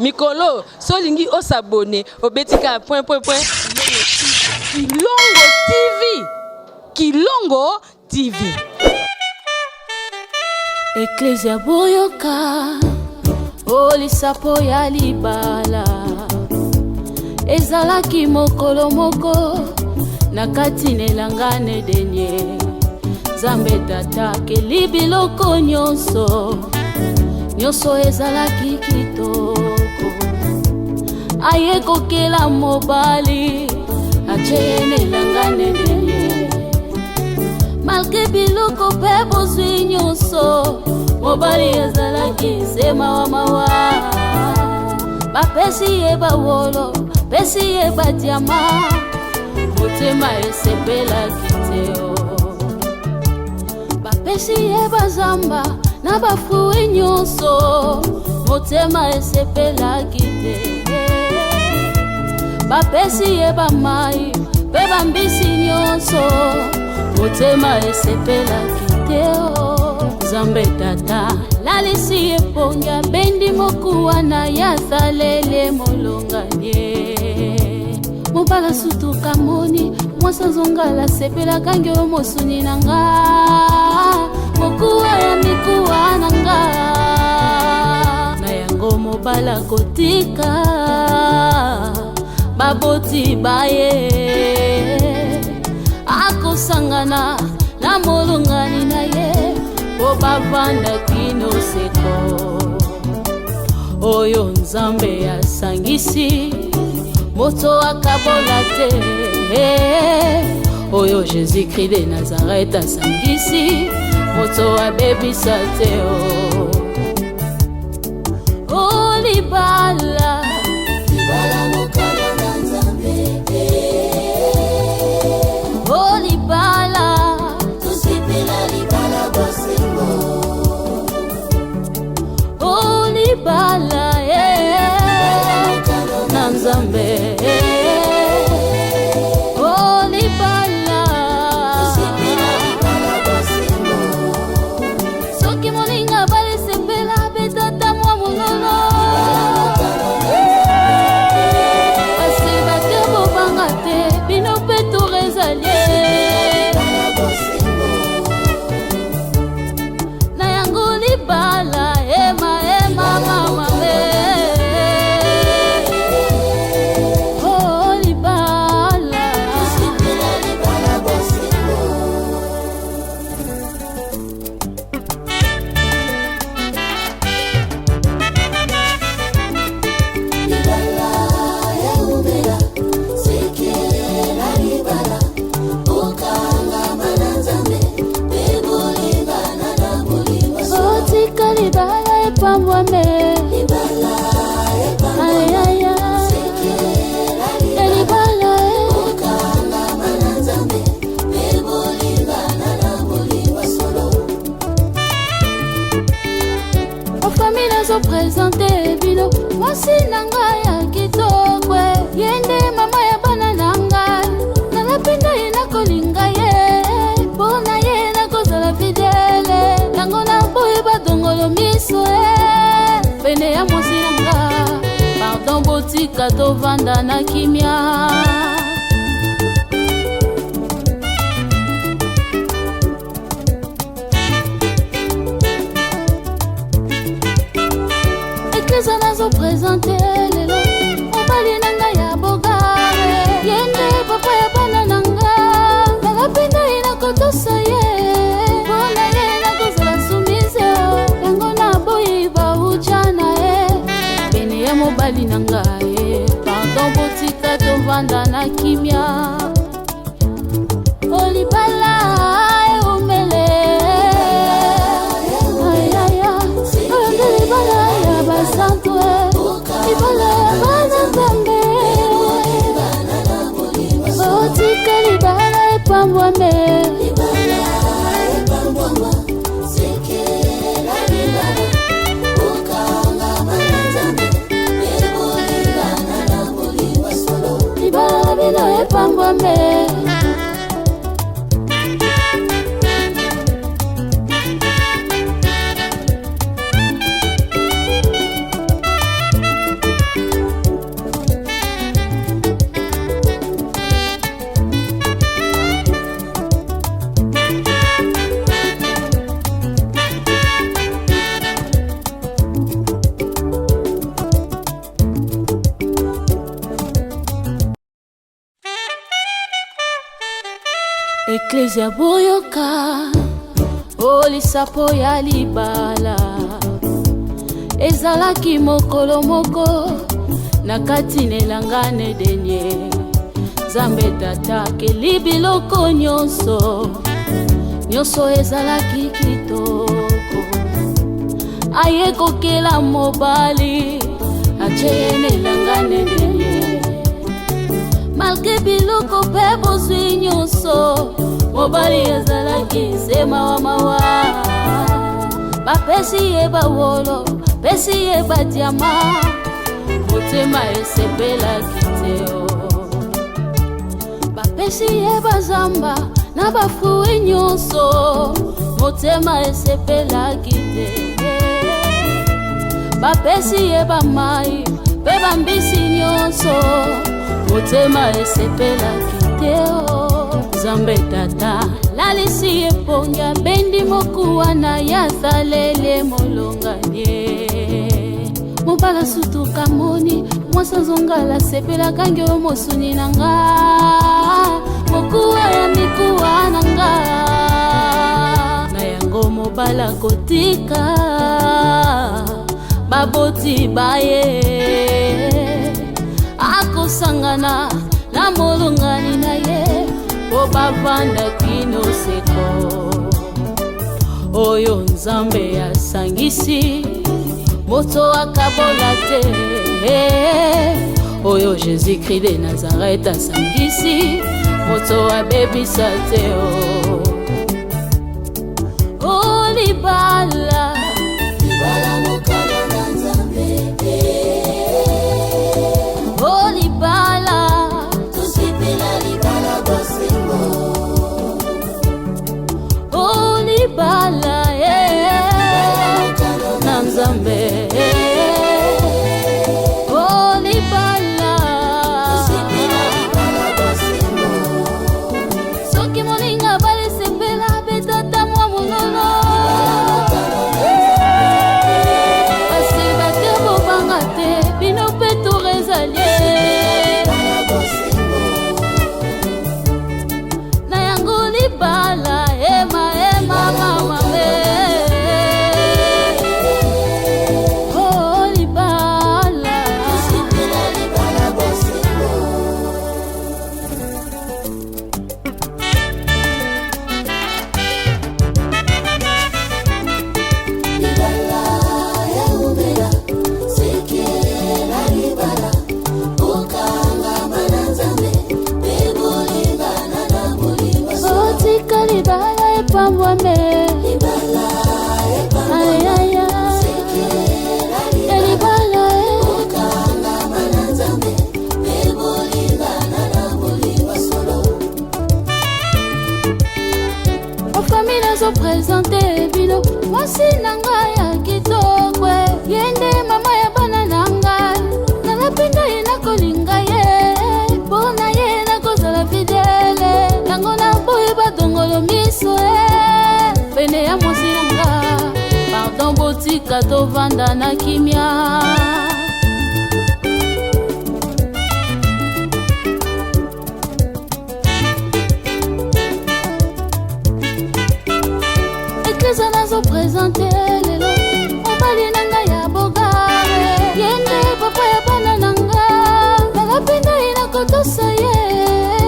Mikolo, solingi o s'abonner au betika point. Kilongo TV. Ecclesia boyoka, oli sapo ya libala. Ezalaki mokolo moko, nakati nelangane denye. Zambe tata keli biloko nyonso ezalaki kitoko. Aye kokela mobali, acheye nelangane denye. Malgré biloko pe bozwi nyonso, mobali ezalaki sema wa mawa. Bapesi ye bawolo, pesi ye badiama, motema esepelaki teo. Bapesi ye bazamba, na bafui nyonso, motema esepelaki te. Bapesi ye bamai, pe bambisi nyonso, motema esepelaki teo. Zambe tata lalisi eponga, bendi mokuwa na yathalele molonganye. Mobala sutu kamoni, mwasa zongala sepela kange omosuni nanga. Mokuwa ya mikuwa nanga, na yango mobala kotika, baboti baye. Akosangana na molongani na ye, po bavanda kino seko. Oyo Nzambe asangisi, moto akabola te. Oyo Jésus-Christ de Nazareth asangisi, moto abebisa te. Oh libala, libala mokalo na Nzambe. Oh libala, tusipela libala bosengo. Oh libala, na Nzambe. Oh libala, tusipela libala bosengo. Soki moninga bali sepela betata mwa mulolo. Asi bakebo bangate, bino peto rezalie. Na yango libala, ema mama we. Oh libala, tusipela libala bosengo. Libala ya umela, sekela libala. Okanga mananzame, bebo libana na muliwa. Otika libala epambwame. Libala epambwame, sekela libala. Okanga mananzame, bebo libana na muliwa solo. O famille zo présente bino, mwasi nanga ya kitokwe. Yende mama ya bana nanga, nalapenda ye nakolinga ye. Bona ye nakozala fidele, nango na boye badongolo miso pene ya mwasi nanga. Pardon botika tovanda na kimia. Eklesa nazo présente lelo, mobali nanga ya bogare. Yende papa ya bana nanga, nalapenda ye nakotosa ye. Bona ye nakozala sumise, yango na boyi bauchana ye. Pene ya mobali nanga ye, pardon botika tovanda na kimia. Olibala umele, ayaya, oyonde libala ya basantu. Libala ya bana Nzambe, otika libala epambwame. Libala epambwama, sekela libala. Okanga mananzambe, bebo libana na muliwa solo. Libala bino epambwame. Ecclesia boyoka olisapo ya libala ezalaki mokolo moko na kati nelangane denye Nzambe tata keli biloko nyonso ezalaki kitoko aye kokela mobali ache nelangane denye malgré biloko pe bozwi nyonso mobali ezalaki sema wa mawa bapesi ye bawolo pesi ye badiama motema esepelaki teo bapesi ye bazamba na bafui nyonso motema esepelaki te bapesi ye bamai pe bambisi nyonso motema esepelaki teo Nzambe tata lalisi eponga bendi mokuwa na yazalele molonganye mobala sutuka moni mwasa zongala sepela kange mosuni nanga mokuwa ya mikuwa nanga na yango mobala kotika baboti baye akosangana na molongani na ye po bavanda kino seko oyo Nzambe asangisi moto akabola te oyo Jésus-Christ de Nazareth asangisi moto abebisa te o libala mokalo na Nzambe o libala tusipela libala bosengo o libala na Nzambe o libala soki moninga balesepela betata mwa monono kasi bate bobanga te bino mpe torezalie na yango libala ema mamame Présenter bino mwasi nanga ya kitoko yende mama ya bana nanga nalapenda ye nakolinga ye mpona ye nakozala fidele yango na boye badongolo miso pene ya mwasi nanga pardon botika tovanda na kimia Ecclesia nazo présenter lelo mobali nanga ya bogare yende papa ya bana nanga nalapenda ye nakotosa ye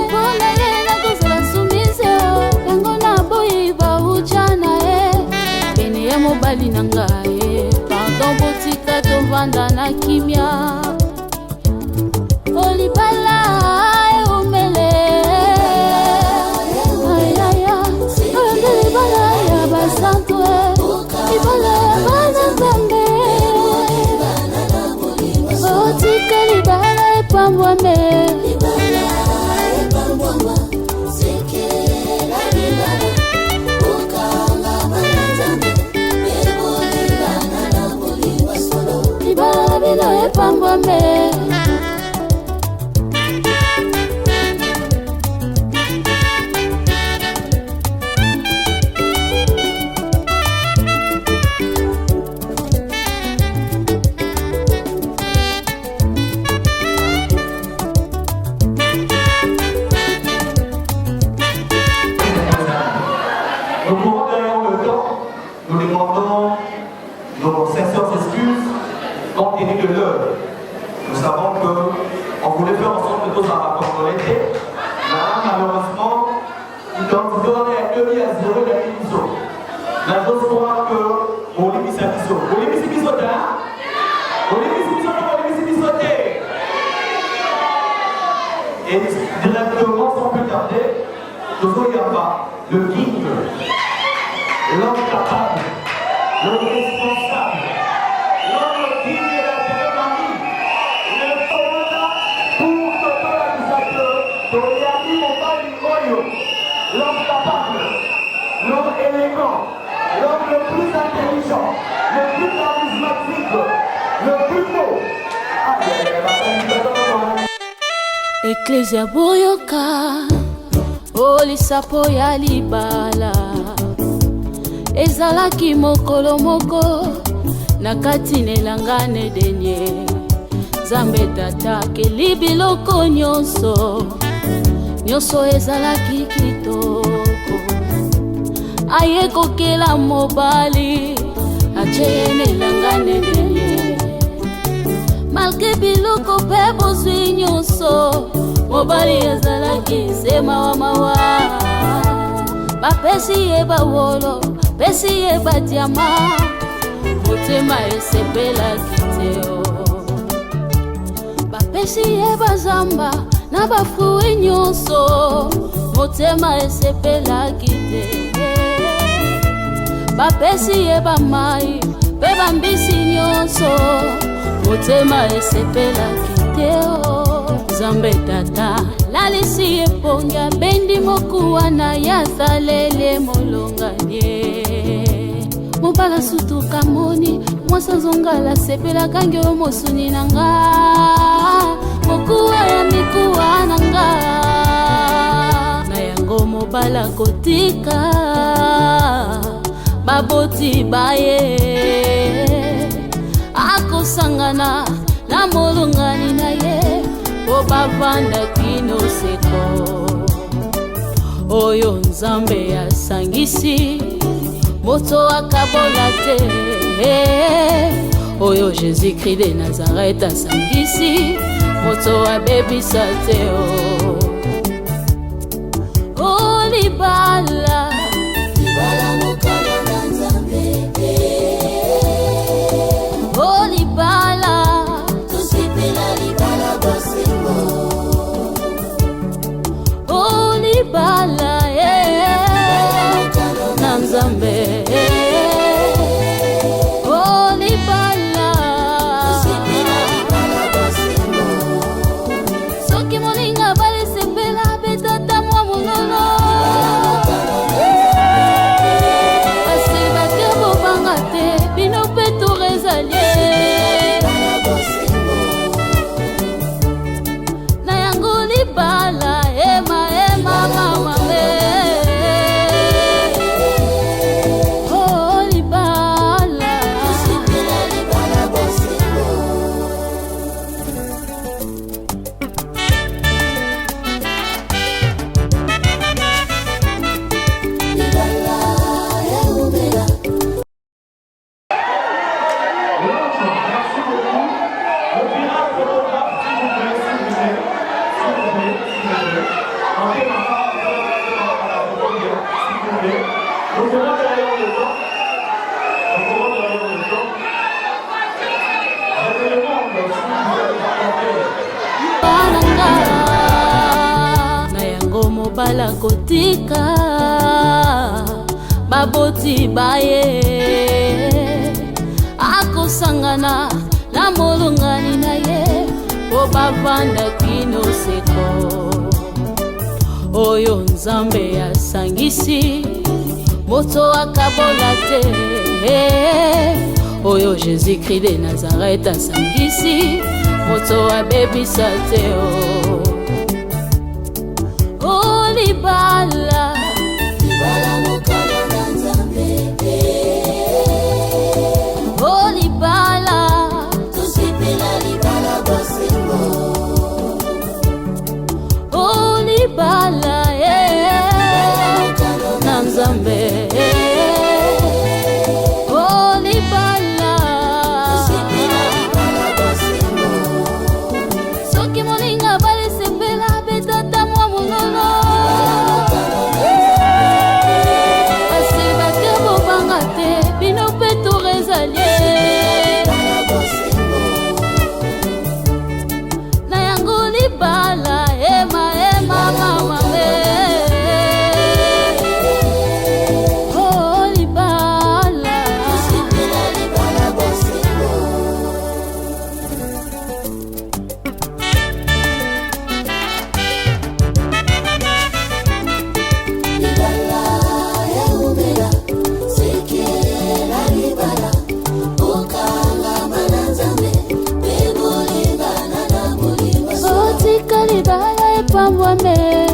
mpona ye nakozala sumise yango na boyi baujana ye pene ya mobali nanga ye pardon botika tovanda na kimia olibala eumele Santo ibala bana Nzambe otika libala epambwame libala bino epambwame cœur. Nous savons qu'on voulait faire ensemble tous à congolais. Là, malheureusement, ils donnent un demi à 0 de l'émission. La chose croit que on limite sa mission. On limite ses missions là. On limite ses missions. Et directement, sans plus tarder, Tozo Yamba, le king, l'homme capable, l'homme responsable, l'homme digne de la cérémonie, le commandant pour Toto Yakisato, Toyami Mobali Moyo, l'homme capable, l'homme élégant, l'homme le plus intelligent, le plus charismatique, le plus beau. Ecclesia boyoka olisapo ya libala ezalaki mokolo moko na kati na elangane denye Nzambe tatakeli biloko nyonso ezalaki kitoko aye kokela mobali atie na elangane denye malgré biloko mpe bozwi nyonso mobali ezalaki sema wa mawa bapesi ye bawolo pesi ye badiama motema esepelaki teo bapesi ye bazamba na bafrui nyonso motema esepelaki te bapesi ye bamai mpe bambisi nyonso motema esepelaki teo Nzambe tata lalisi eponga bendi mokuwa na yathalele molonganye mobala sutuka moni mwasa zongala sepela kangelo mosuni nanga mokuwa ya mikuwa nanga na yango mobala kotika baboti baye akosangana na molongani na ye bavanda kino seko oyo Nzambe asangisi moto akabola te oyo Jésus-Christ de Nazareth asangisi moto abebisa te o libala mokalo na Nzambe o libala tusipela libala bosingo o libala na Nzambe o libala soki moninga balesepela betata mwa mololo kasi bakebo banga te bino mpe torezalie na yango libala ema mama na yango mobala kotika baboti baye akosangana na molongani na ye po bavanda kino seko oyo Nzambe asangisi moto akabola te oyo Jésus-Christ de Nazareth asangisi moto abebisa te o libala mokalo na Nzambe o libala tusipela libala bosingo o libala na Nzambe o libala tusipela libala bosingo epambwame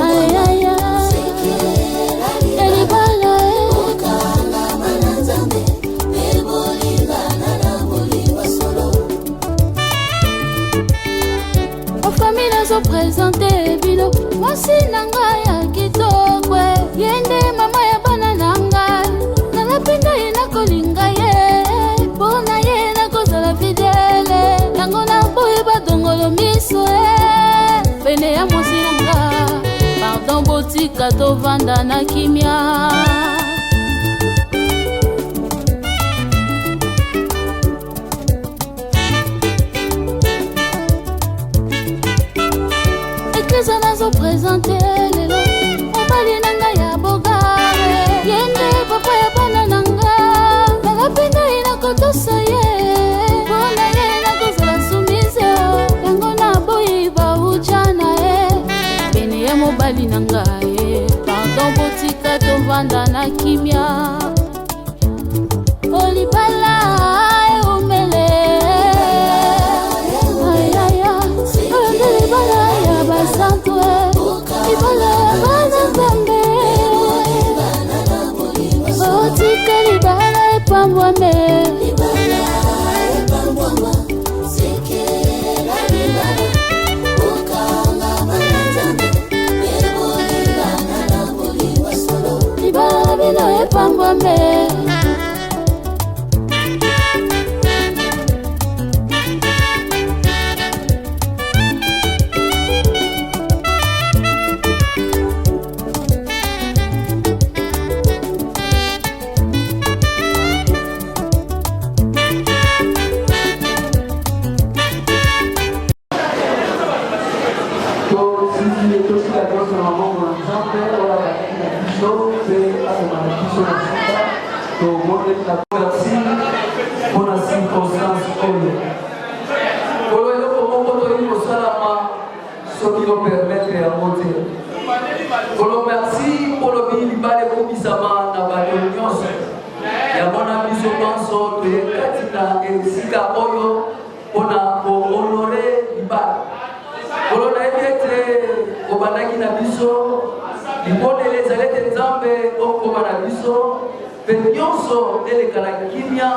ayaya elibala ofamille nazopresente bino mwasi na ngai ya kitoko yende mama ya bana na ngai nalapenda ye nakolinga ye mpona ye nakozala fidele yango naboyi badongolo miso pene ya mwasi na nga pardon botika tovanda na kimia eklesa nazopresente lelo mobali na ngai ya bogare yende papa ya bana na nga nalapenda ye nakotosa ye mpona ye nakozala sumise yango naboyi bauja na ye pene ya mobali na ngai pardon botika tovanda na kimia olibala eumele ayaya oyonde libala ya basantu libala ya bana nzambe otika libala epambwame libala bino epambwame Merci pour la circonstance. Pour le ce qui nous permet de monter. Merci pour le pays de Komisama na Balonios. Ya mona biso panso de Katina et Sika Oyo on a honoré Ibal. Pour le naïté au Banaki na biso, il pone les alettes nzambe au Komana biso. Penyonso eleka na kimia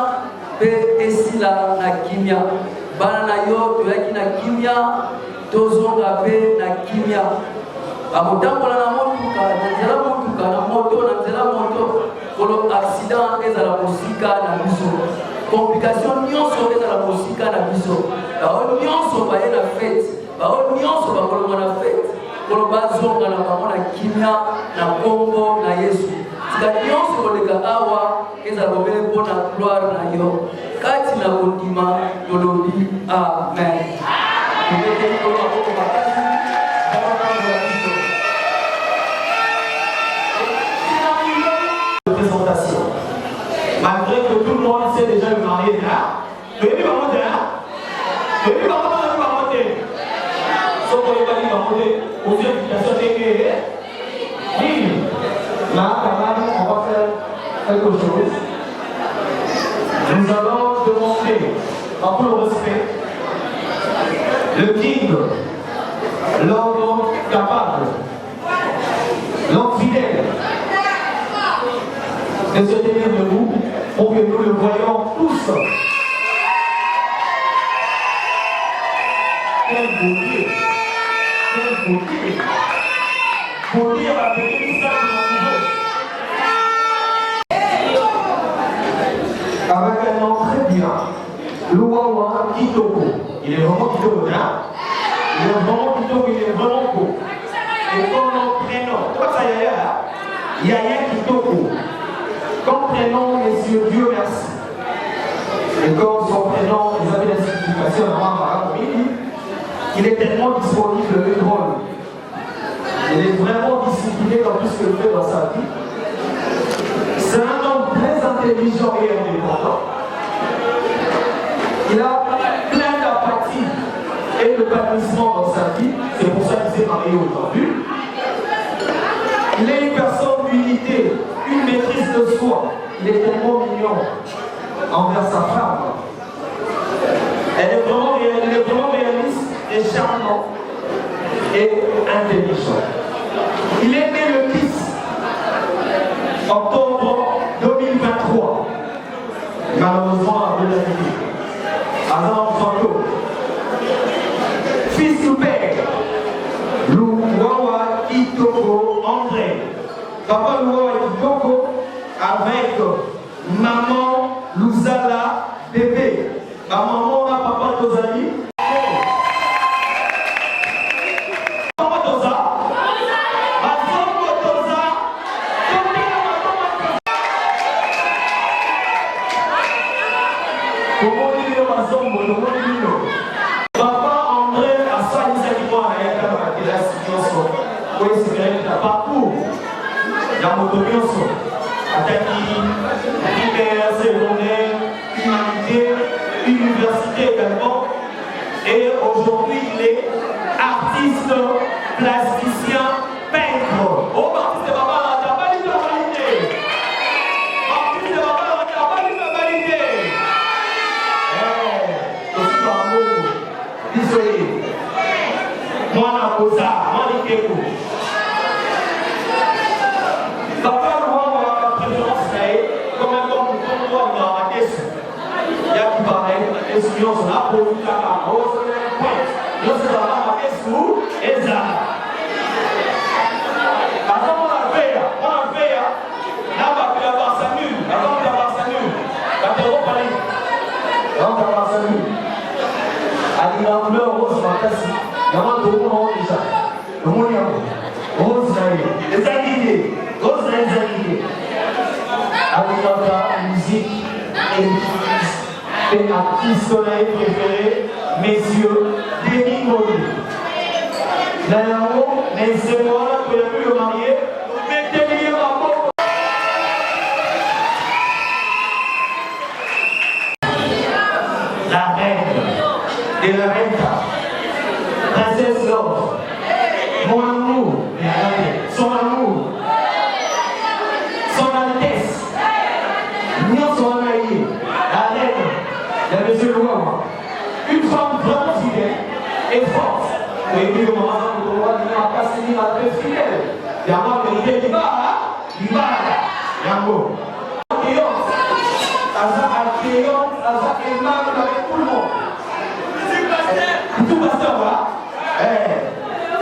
pe esila na kimia bana na yo toyaki na kimia tozonga pe na kimia amotambola na motuka na moto na nzela moto kolo accident ezala mosika na biso complication nyonso ezala mosika na biso bao nyonso baye na fete bao nyonso bakolonga na fete kolo bazonga na bango na kimia na kombo na Yesu nyonso koleka awa eza lobele mpona gloire na yo kati na kondima tolobi amen. Présentation. Malgré que tout le monde sait déjà le marié là, le début va monter là, le début va monter, sauf que le début va monter aux invitations d'église. Là, quand même, on va faire quelque chose. Nous allons demander, en tout le respect, le king, l'homme capable, l'homme fidèle, de se tenir debout pour que nous le voyons tous. Quelle beauté! Quelle beauté! Pour dire la vérité, ça que l'on veut. Avec un nom très bien, Luawa Kitoko. Il est vraiment Kitoko, hein? Il est vraiment Kitoko, il est vraiment beau. Et comme nom prénom, quoi ça Yaya Kitoko. Comme prénom, messieurs, Dieu merci. Et comme son prénom, vous avez la signification il est tellement disponible et drôle. Il est vraiment discipliné dans tout ce qu'il fait dans sa vie. C'est un homme très intelligent et indépendant. Il a plein d'apathie et de bannissement dans sa vie. C'est pour ça qu'il s'est marié aujourd'hui. Il est une personne d'unité, une maîtrise de soi. Il est tellement mignon envers sa femme. Elle est vraiment réaliste et charmante. et intelligent. Il est né le 10 octobre 2023. Malheureusement, à Belgique. Azam Santo. Fils ou père, Louawa Kitoko André. Papa Louawa Kitoko avec maman Louzala bébé. Ma maman a papa Tozali. Papa André a soigné sa vie à la situation. Oui, c'est vrai qu'il a parcours. Il y a motobios. Attaqué, primaire, secondaire, humanité, université également. Et aujourd'hui, il est artiste, plasticien, peintre. Oh, artiste de papa, tu n'as pas dit de validé. Artiste de papa, tu n'as pas dit de validé. Aussi par mot, désolé. Moi, je suis là, moi, je suis là. Papa, moi, préférence, comme moi, dans la question. Il y a qui paraît, la question, on a pour nous, la rose, nous sommes là, la question, et ça. Attends, on a fait, là, on va faire la Samu, attends, on va faire Samu, la terre palais, là, on va faire Samu. Ali, la couleur rose, ma tasse, il y a un peu de monde déjà. Le monde est en haut, rose, les aguilles, rose, les aguilles. Ali, musique, et artiste soleil préféré, messieurs, Denis Moli. D'ailleurs, mais c'est moi là que j'ai pu le marier, mettez-lui ma peau. La reine de la Renta, princesse Love, mon amour, son amour, son Altesse, son Anaïe, la reine. Il y a monsieur Louawa, une femme vraiment fidèle et forte. Et puis le moment où on a passé la très fidèle. Il y a moi qui dit, il va, il y a un mot. Avec tout le monde. Tout pasteur, voilà. Elle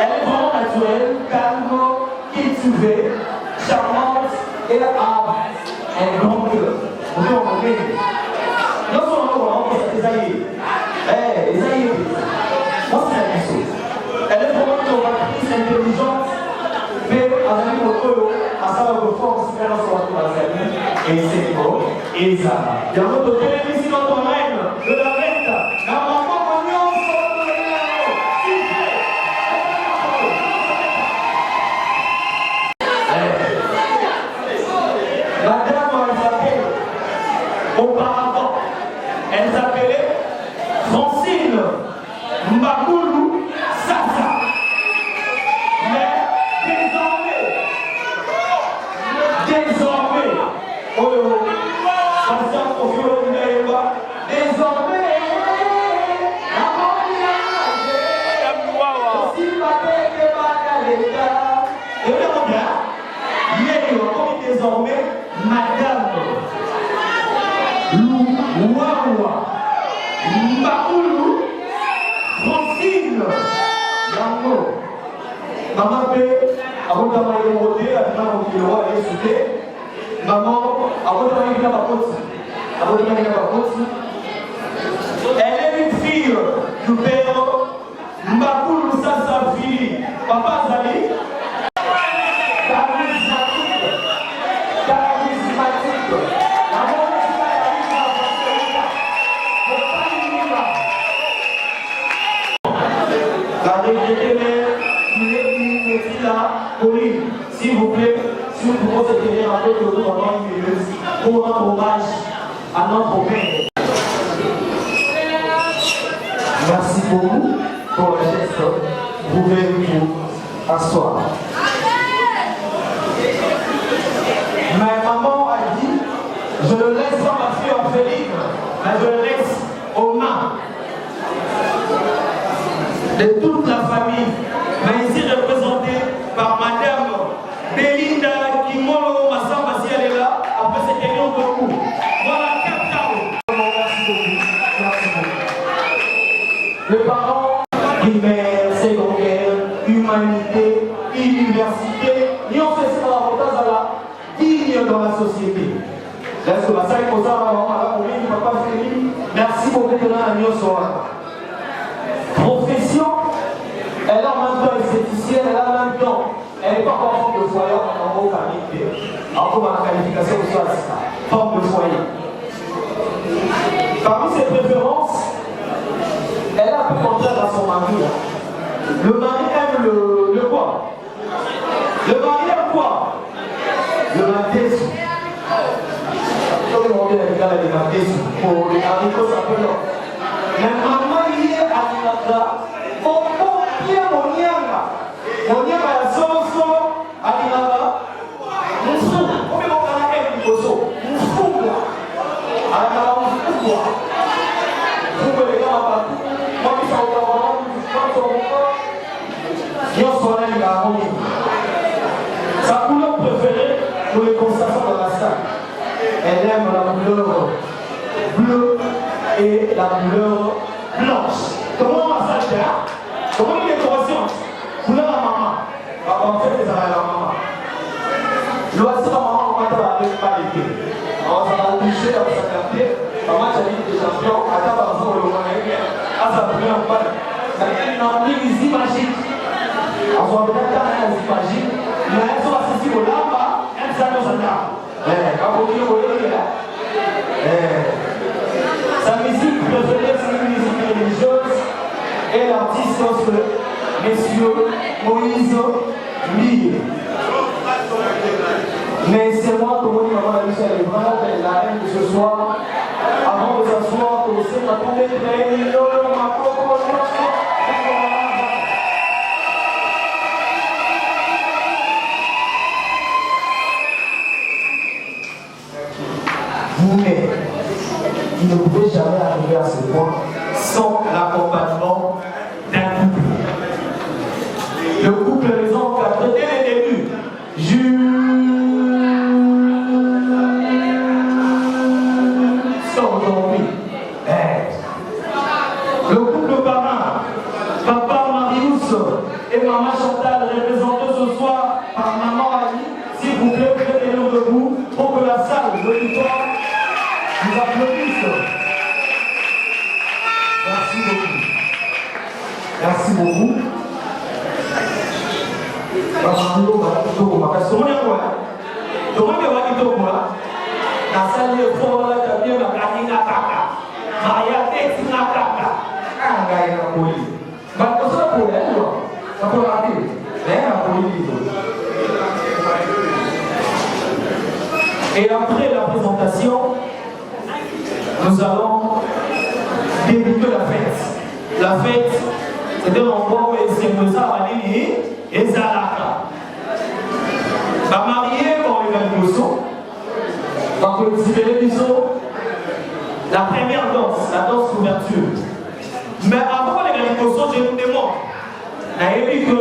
est vraiment naturelle, calme, cultivée, charmante et a un grand cœur. On peut en parler. Non seulement Esaïe. Esaïe. Moi, c'est la question. Elle est vraiment innovatrice, intelligente, mais avec mon cœur, à savoir que force, elle a son tour à sa vie, et c'est bon, et ça. Il y a notre télévision dans ton règne, de la rente, la maman, mon madame, elle s'appelle, auparavant, elle s'appelait Francine Mbakoulou Sasa. Mais désormais, oh, patient confiant au Nigeria, désormais, la aussi paquet que Bagaleta. Et bien, il est comme désormais, madame Louawa Mbakoulou Francine Yango. Maman paie, avant de m'aller monter, avant de m'aller sauter. Maman, avant de m'aller à la côte. Avant de m'aller à la côte. Elle est une fille du père Mbakoulou Sasa Fili. Papa Zali. S'il vous plaît, si vous pouvez se tenir un peu de nous pendant une minute pour rendre hommage à notre père. Merci beaucoup pour le geste. Vous pouvez vous asseoir. Ma maman a dit, je le laisse pas ma fille orpheline, mais je le laisse aux mains de toute la famille. Mais par Madame Belinda Kimolo Massamba si elle est là, après cette réunion de coup. Voilà, Capitao. Merci beaucoup. Les parents, primaire, secondaire, humanité, université, ils ont fait ça à la digne dans la société. Merci beaucoup de la profession, elle a en même temps esthéticienne, elle a en même temps, elle n'est pas encore forme de foyer en gros famille. Alors la qualification de ça, forme de foyer. Parmi ses préférences, elle a un peu contraire à son mari. Le mari aime le quoi? Le mari aime quoi? Le matésu. Comme on dit avec la matésu, pour les haricots, ça peut l'être. Mais maman y est à l'Inaka, on peut bien mon nyanga. Mon nyanga ya soso à l'Inaka. Moussou, comme on a un picoso. Moussou, à la moussou. Vous pouvez les gars à partout. Moi qui suis au Cameroun, sa couleur préférée pour les constations dans la salle. Elle aime la couleur bleue et la couleur blanche. Comment on va ça faire? Comment une décoration? Couleur à maman. En fait, c'est à la maman. Lorsque la maman va avec pas l'été. Alors ça va obliger à s'adapter. Maman, j'ai dit des champions. À ta façon, le moyen. À sa première balle. Ça vient d'une amnésie magique. On va peut-être faire un magique. Mais elles sont accessibles au lamba. Elles sont dans un arbre. Sa musique préférée, c'est une musique religieuse. Et l'artiste, c'est Monsieur Moïse Lee. Mais c'est moi, comme on dit, maman la Michel, elle est vraiment belle, la reine de ce soir. Avant de s'asseoir, on sait qu'on a trouvé très mignon, ma coco, mais il ne pouvait jamais arriver à ce point sans l'accompagnement d'un couple. Le couple les a encadrés dès le début. Jusqu'à aujourd'hui. Le couple parrain, papa Marius et maman Chantal, représentés ce soir par maman Ali, s'il vous plaît, faites les noms debout pour que la salle, l'auditoire, nous applaudissons. Merci beaucoup. Merci beaucoup. Et après la présentation, nous allons débuter la fête. La fête, c'est un endroit où il s'est posé à Malini et Zalaka. Va marier pour les Galgoso, va cultiver les la première danse, la danse d'ouverture. Mais avant les Galgoso, je vous demande, vous avez vu que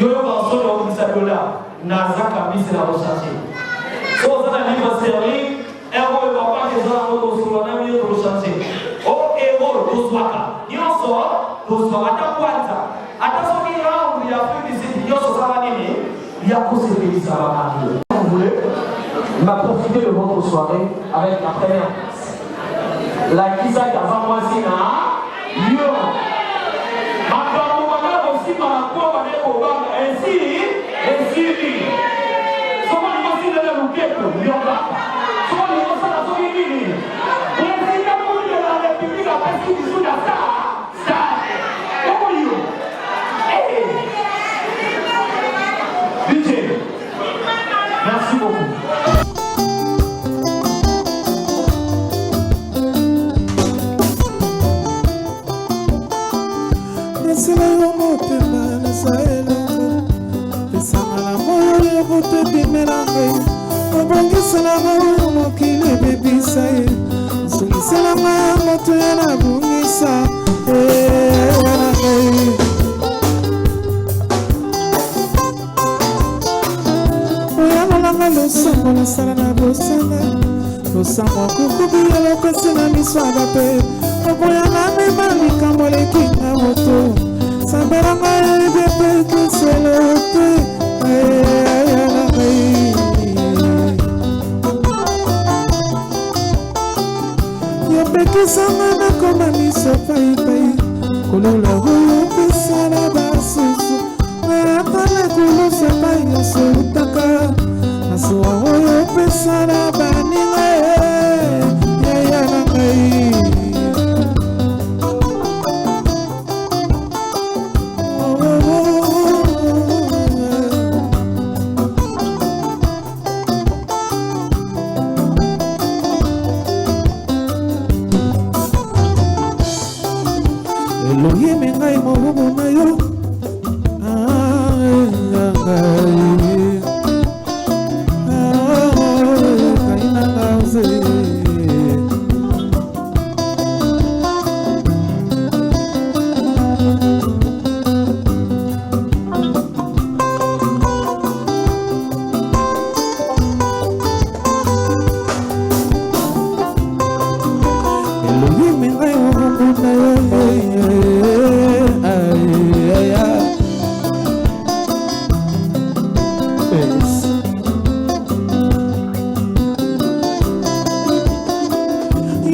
Yo va se faire là, Naza Kamis la recherche. Si vous avez un livre servi, héros et papa qui sont en train de se changer. Oh, héros, tous waka. Ils sont tous waka. Attention, il y a plus de ces vidéos sur sa vanille. Il y a pour ces pays, ça va arriver. Si vous voulez, il m'a profité de votre soirée avec la première place. La Kisa Kazamwazina, Yo. Maintenant, on va aussi par la quoi, ainsi. Souvent, il y a aussi de la louquette, il y a merci beaucoup. kukubi yalo pesi na miswaba pe oboya na mema likambo lekinga moto samberanga ebe pe kusele pe yopekisanga na koma miso paipai kolula oyo pesa na basusu atale kulusa pai nyonso utaka nasuwa oyo pesa na baninga yaya na ngai Elohim ngai mohumu na yo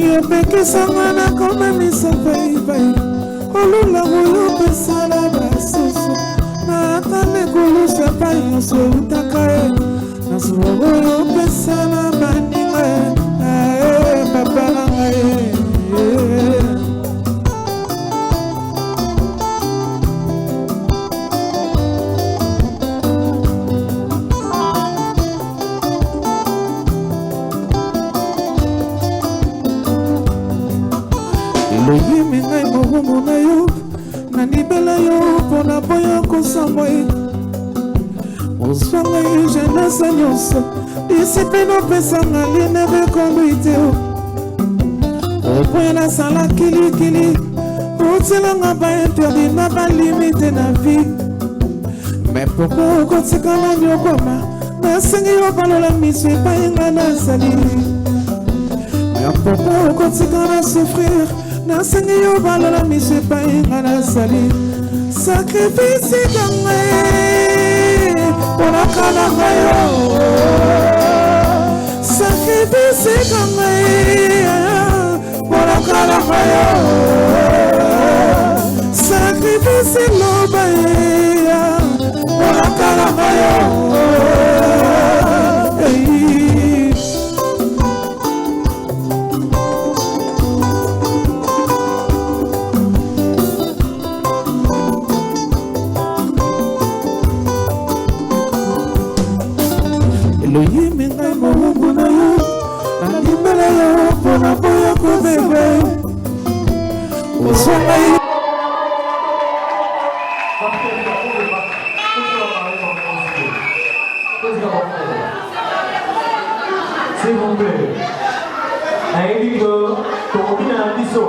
yopekisanga na koma miso paipai olula oyo pesa na basusu na atale kulusa pai nyonso utaka nasuwa oyo pesa na baninga papa na ngai Elohim ngai mohumu na yo nanibela yo mpona boya kosamwa ye ozwanga ye jenese nyonso disipline opesanga line rekonduite opoye nasala kilikili otielanga bainterdit na balimite na vie me poko okotikala nyokoma nasengi yo balola miso epai nga nazali me poko okotikala souffrir nasengi yo balola miso epai nga nazali sakrifisi na ngai mpona kala ngai yo sakrifisi na ngai mpona kala ngai yo sakrifisi loba mpona kala ngai yo Elohim ngai mohumu na yo nanibela yo mpona boya kobebe ozwanga ye s'il vous plaît nayebi ke tokobina na biso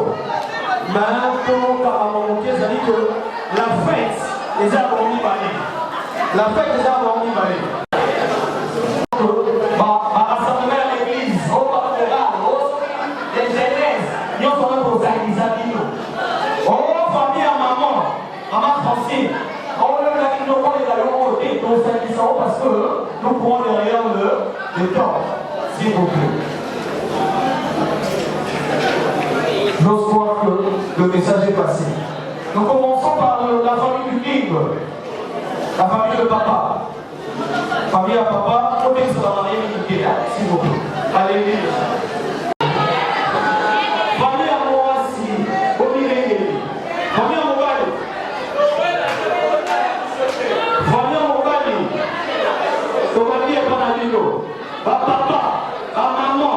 ma tokabamomoki ezali ke la fête eza bango mibale la fête eza bango mibale rassemblement à l'église, au pastoral, les jeunesses, nous sommes organisés à Bino. On va famille à maman Francine. On va le voir les allons côté, nous s'agissons parce que nous prenons derrière le temps, s'il vous plaît. J'ose croire que le message est passé. Nous commençons par la famille du livre, la famille de papa. Famille à papa, on est sur la mariée militaire, s'il vous plaît. Allez, famille à moi, si, on y est. Famille à Mobali. Famille à Mobali. Mobali est pas dans le papa, maman,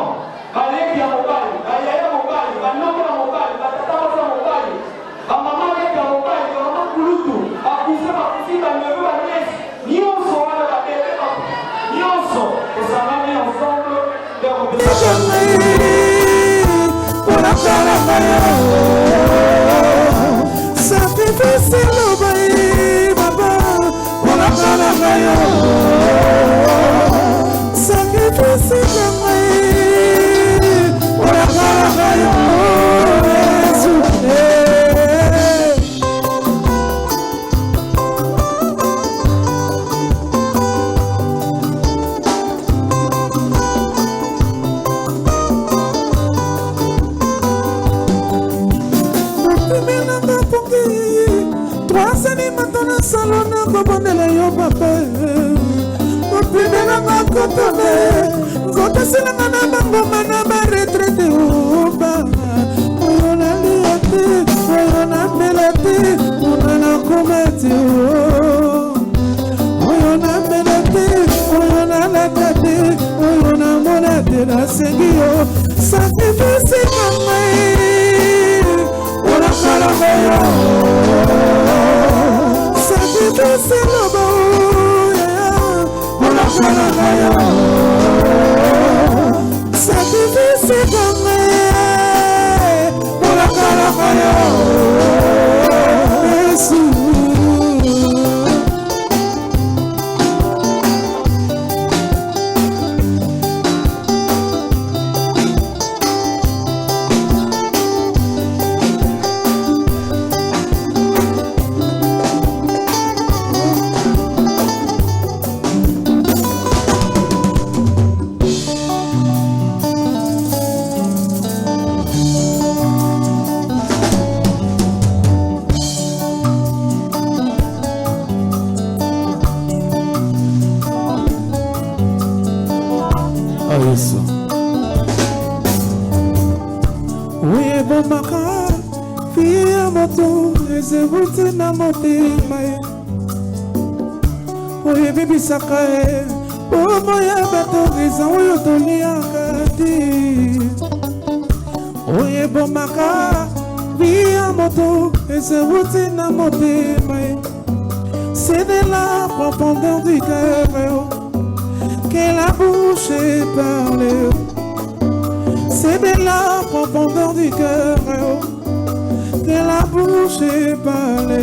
allez, à Mobali, allez, à Mobali, non, à Mobali, tata, à Mobali, maman, allez, à Mobali, maman, Kouloutou, à Poussa, à Poussa, à Neveu, à Niès, ni on sera là, ensemble pongi 3 animato na salon na kobondela yo papa kopinelanga kotone zopeselanga na bangoma na baretraite oba oyo nalia te oyo namela te ona nakoma te oyo namela te oyo nalata te oyo namona te nasengi yo sakrifisi ngai Kalabayo, sacrifice lobo, Ola kalabayo, sacrifice kame, Ola kalabayo, Jesus. Na motema oye bibisaka bomo ya bato eza oyo toliaka te oye bomaka via moto ezewuti na motema c'est de la profondeur du cœur que la bouche parle c'est de la profondeur du cœur que la bouche parle.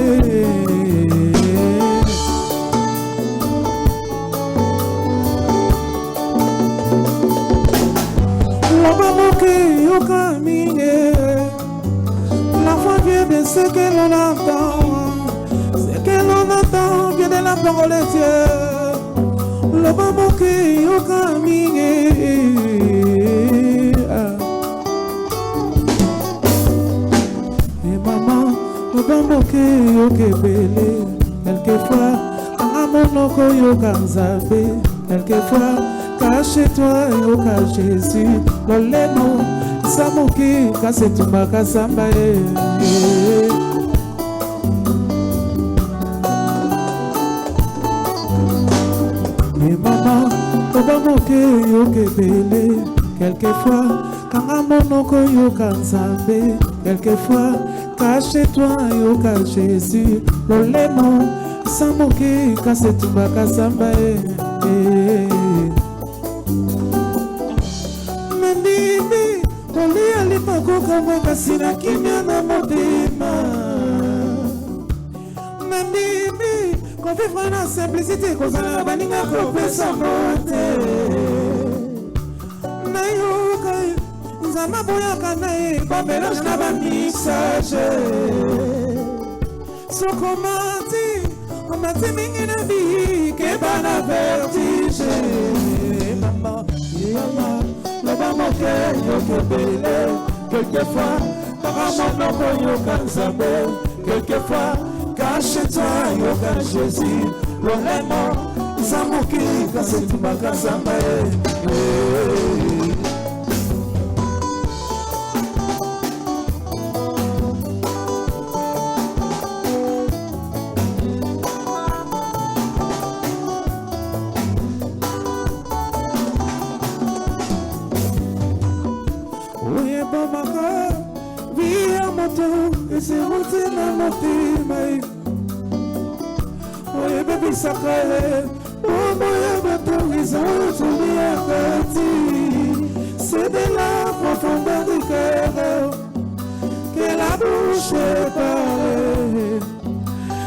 La foi vient de ce que l'on entend. Ce que l'on entend vient de la parole de Dieu. Le bambou qui au quelquefois, amonoko yoka nzambe, quelquefois, cache-toi yoka Jésus, lolemo, samoki, kasetuma kasamba Mais maman, obamoke yoke bele, quelquefois, amonoko yoka nzambe, quelquefois, cache-toi yoka Jésus, lolemo, samoki, kasetuma kasamba Mendibi, oli alipakoka mwekasi na kimya na motema Mendibi, konvivre na simplicité, kozala baninga kopesa mote Nayoka, nzama boyaka na ye, bamelage na bamisage Sokomati, omati mingi na vie, keba na vertige Mama, yama, loba moke, yoke bele Quelquefois, paramonoko yoka nzambe Quelquefois, cache-toi yoka Jésus Lolemo, zamuki, kasetuma kasamba Sacré, oh moya batongiza otulia kati, c'est de la profondeur du cœur que la bouche parle.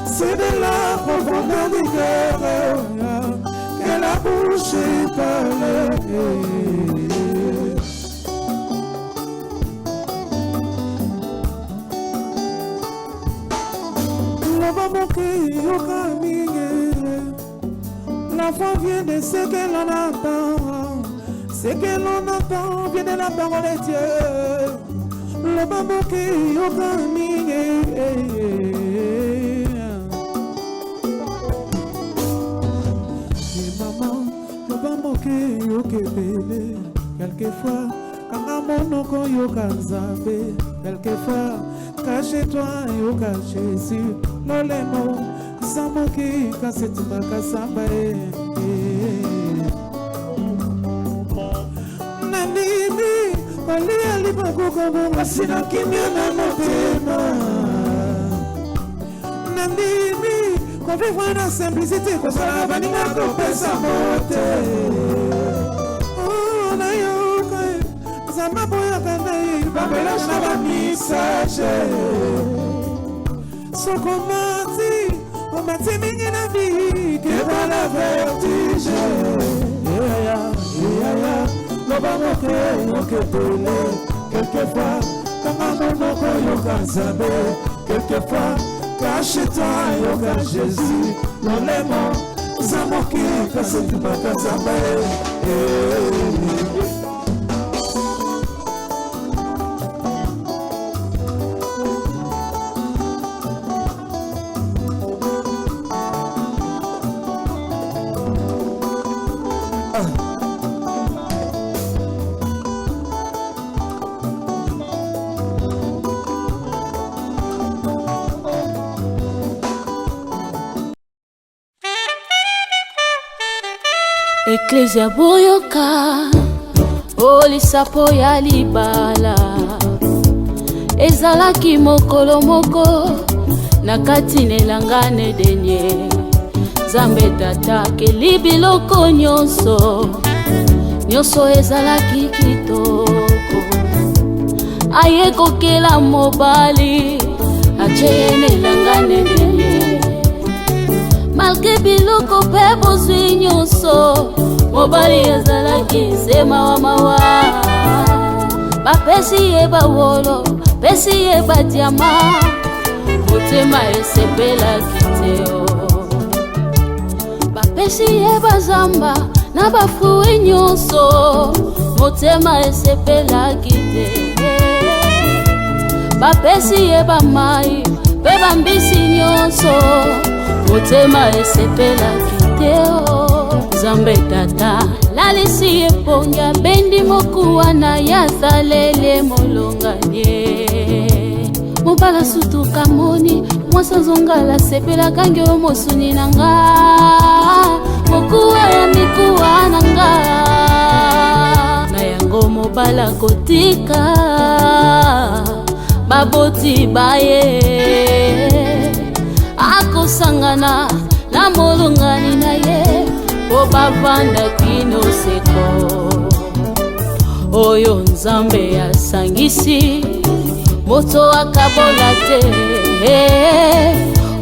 C'est de la profondeur du cœur que la bouche parle. La foi vient de ce que l'on entend. Ce que l'on entend vient de la parole de Dieu. Le bambou qui est au camin. yoka nzambe quelquefois cache-toi yoka Jésus lolemo samoki kasetima kasamba nandimi kolia libakokobonga sina kimia na motema nandimi kovivre na simplicité kosala baninga kopesa mote nayoka zama boyaka nai babelage na bamisage sokomati omati mingi na vie kebala vertige yaya loba moke oketole quelquefois kama monoko yoka nzambe quelquefois cache-toi yoka Jésus lolemo zamoki kasetumaka nzambe Ecclesia boyoka olisapo ya libala ezalaki mokolo moko na kati nelangane denye Nzambe tata keli biloko nyonso ezalaki kitoko aye kokela mobali ache nelangane denye malgré biloko pe bozwi nyonso mobali ezalaki sema wa mawa bapesi ye bawolo pesi ye badiama motema esepelaki teo bapesi ye bazamba na bafrui nyonso motema esepelaki te bapesi ye bamai pe bambisi nyonso motema esepelaki teo Nzambe tata lalisi eponga bendi mokuwana ya thalele molonganye mobala sutuka moni mwasa zongala sepela kange omosuni nanga mokuwa ya mikuwa nanga na yango mobala kotika baboti baye akosangana na molongani na ye po bavanda kino seko oyo Nzambe asangisi moto akabola te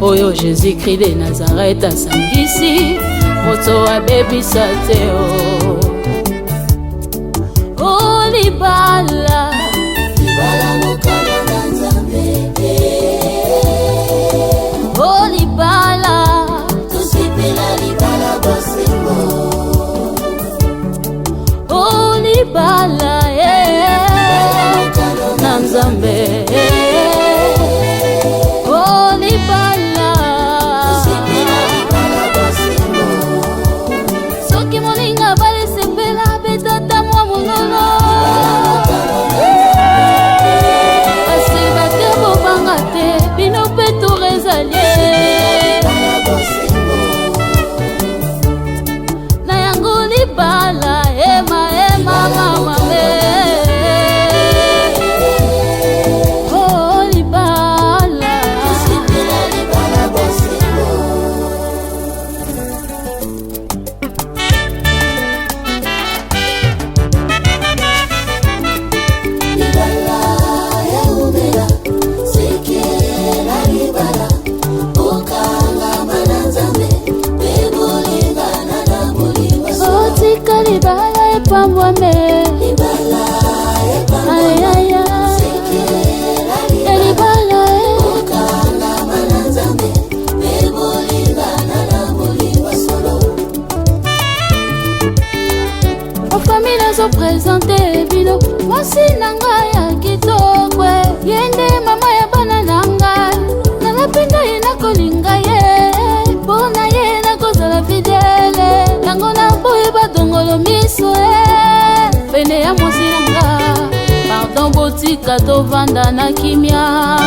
oyo Jésus-Christ de Nazareth asangisi moto abebisa te o libala mokalo na Nzambe o libala tusipela libala bosembo o libala na Nzambe o libala tusipela libala bosembo soki molinga balesepela betata mwa monolo asebate bobanga te bino mpe torezalie na yango libala ema mama me oh libala tusipela libala bosembo libala ya umela sekela libala okanga mana Nzambe bebolingana na bolingo otika libala epambwame libala epambwame sekela libala okanga mana Nzambe bebolingana na bolingo solo ofamille nazopresente bino mwasi na ngai ya kitoko yende mama ya bana na ngai nalapenda ye nakolinga ye mpona ye nakozala fidele yango naboye badongolo miso pene ya mwasi na nga pardon boti botika tovanda na kimia.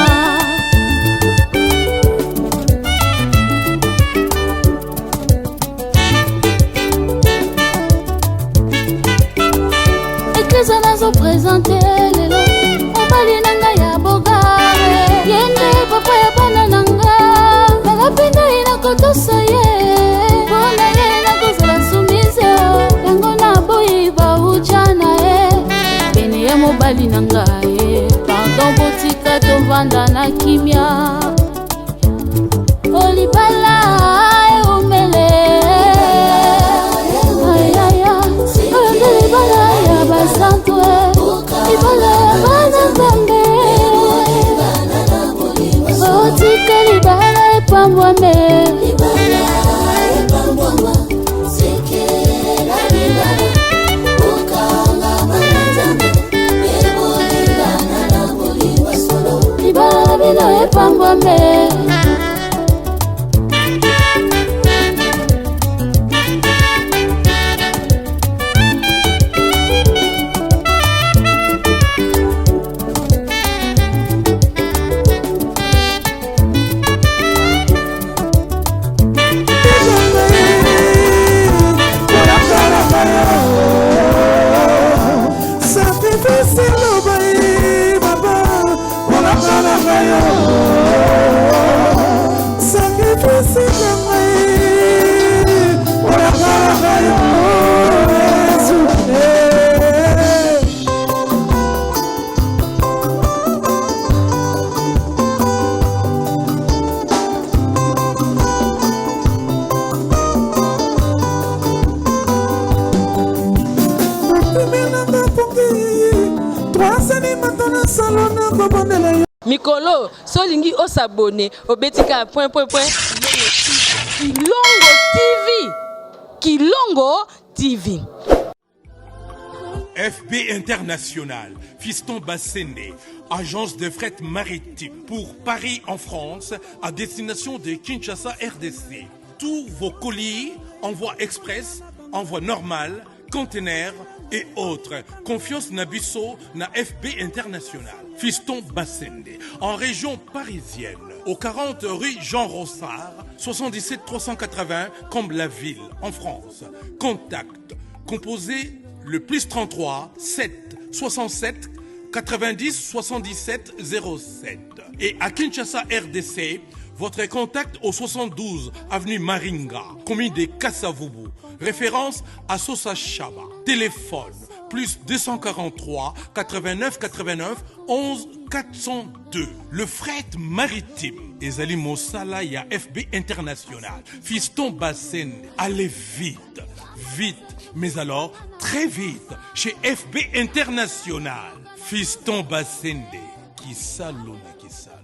Ekleza nazo présente lelo mobali nanga ya bogare yende papa ya bana nanga nalapenda inakotosa ye bona ye nakozala sumise yango na boyi bauchana ye pene ya mobali nanga ye pardon botika tovanda na kimia olibala eumele ayaya oyonde libala ya basantwe libala ya bana nzambe otika libala epambwame libala bino epambwame. Mikolo, solingi osabone, obetika point. Kilongo TV. Kilongo TV. FB International, Fiston Bassende, agence de fret maritime pour Paris en France, à destination de Kinshasa RDC. Tous vos colis, envoi express, envoi normal, conteneurs et autres. Confiance Nabisso na FB International. Fiston Bassende, en région parisienne, au 40 rue Jean Rossard, 77 380 Comble-la-Ville, en France. Contact, composez le plus 33 7 67 90 77 07. Et à Kinshasa RDC, votre contact au 72 avenue Maringa, commune de Kassavubu, référence à Sosa Chaba. Téléphone plus 243 89 89 11 402. Le fret maritime. Ezali Mosala ya FB International. Fiston Bassende. Allez vite, vite, mais alors très vite chez FB International. Fiston Bassende. Qui salona, qui salona.